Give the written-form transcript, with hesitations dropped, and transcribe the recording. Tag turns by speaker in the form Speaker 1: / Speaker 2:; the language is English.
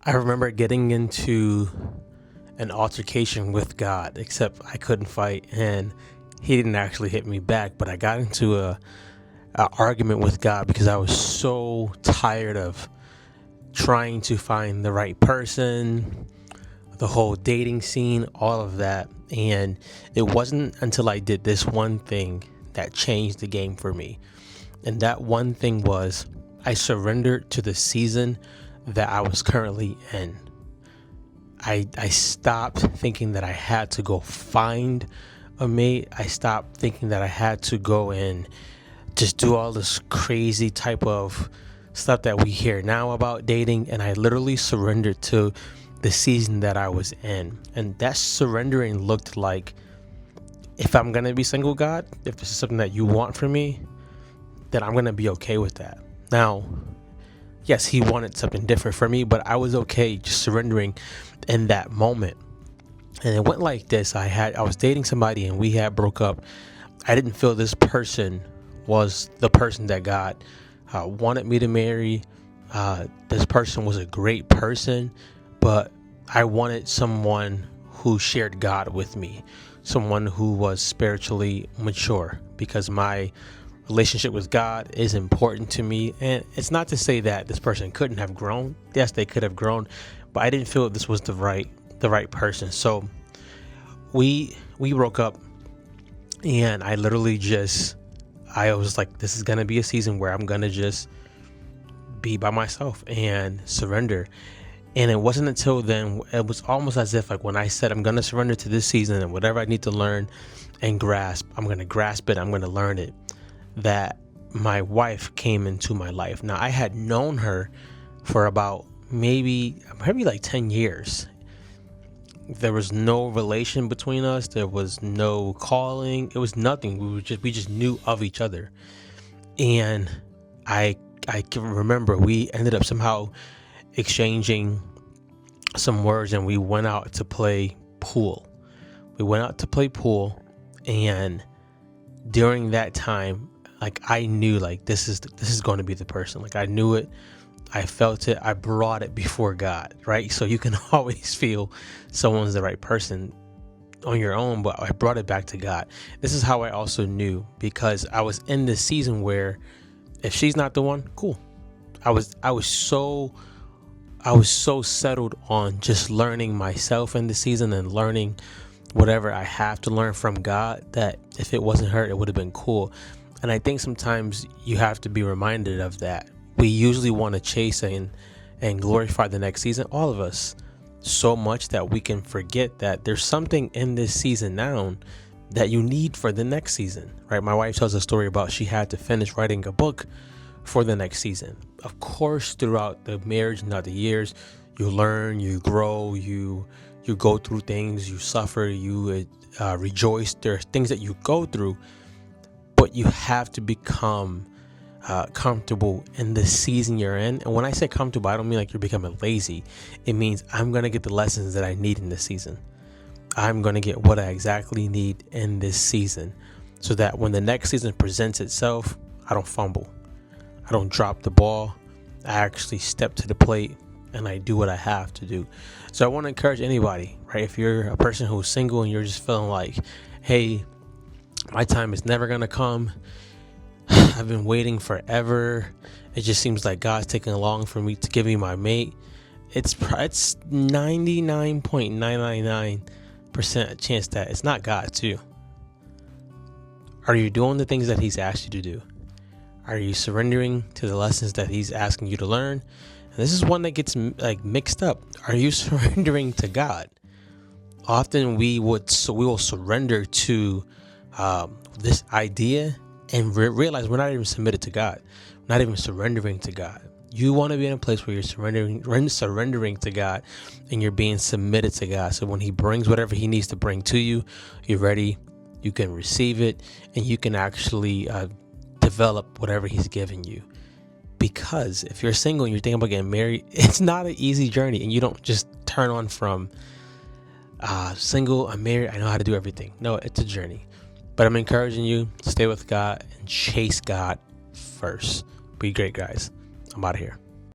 Speaker 1: I remember getting into an altercation with God, except I couldn't fight and he didn't actually hit me back, but I got into a argument with God because I was so tired of trying to find the right person, the whole dating scene, all of that. And it wasn't until I did this one thing that changed the game for me. And that one thing was I surrendered to the season that I was currently in. I stopped thinking that I had to go find a mate. I stopped thinking that I had to go and just do all this crazy type of stuff that we hear now about dating. And I literally surrendered to the season that I was in. And that surrendering looked like, if I'm going to be single, God, if this is something that you want from me, then I'm going to be okay with that. Now, yes, he wanted something different for me, but I was okay just surrendering in that moment. And it went like this. I was dating somebody and we had broke up. I didn't feel this person was the person that God wanted me to marry. This person was a great person, but I wanted someone who shared God with me, someone who was spiritually mature, because my relationship with God is important to me. And it's not to say that this person couldn't have grown. Yes, they could have grown, but I didn't feel this was the right person. So we broke up, and I was like, this is going to be a season where I'm going to just be by myself and surrender. And it wasn't until then, it was almost as if, like, when I said I'm going to surrender to this season and whatever I need to learn and grasp, I'm going to grasp it, I'm going to learn it, that my wife came into my life. Now, I had known her for about maybe like 10 years. There was no relation between us. There was no calling. It was nothing. We just knew of each other. And I can remember we ended up somehow exchanging some words, and we went out to play pool. And during that time, like, I knew, like, this is going to be the person. Like, I knew it. I felt it. I brought it before God, right? So you can always feel someone's the right person on your own, but I brought it back to God. This is how I also knew, because I was in this season where if she's not the one, cool. I was so settled on just learning myself in the season and learning whatever I have to learn from God, that if it wasn't her, it would have been cool. And I think sometimes you have to be reminded of that. We usually want to chase and glorify the next season, all of us, so much that we can forget that there's something in this season now that you need for the next season, right? My wife tells a story about she had to finish writing a book for the next season. Of course, throughout the marriage and the years, you learn, you grow, you go through things, you suffer, you rejoice. There are things that you go through, but you have to become comfortable in the season you're in. And when I say comfortable, I don't mean like you're becoming lazy. It means I'm going to get the lessons that I need in this season. I'm going to get what I exactly need in this season, so that when the next season presents itself, I don't fumble. I don't drop the ball. I actually step to the plate and I do what I have to do. So I want to encourage anybody, right? If you're a person who's single and you're just feeling like, hey, my time is never going to come. I've been waiting forever. It just seems like God's taking long for me to give me my mate. It's 99.999% chance that it's not God too. Are you doing the things that He's asked you to do? Are you surrendering to the lessons that He's asking you to learn? And this is one that gets like mixed up. Are you surrendering to God? Often we will surrender to this idea and realize we're not even submitted to God, not even surrendering to God. You want to be in a place where you're surrendering to God and you're being submitted to God. So when He brings whatever He needs to bring to you, you're ready, you can receive it, and you can actually develop whatever He's given you. Because if you're single and you're thinking about getting married, it's not an easy journey, and you don't just turn on from single, I'm married, I know how to do everything. No, it's a journey. But I'm encouraging you to stay with God and chase God first. Be great, guys. I'm out of here.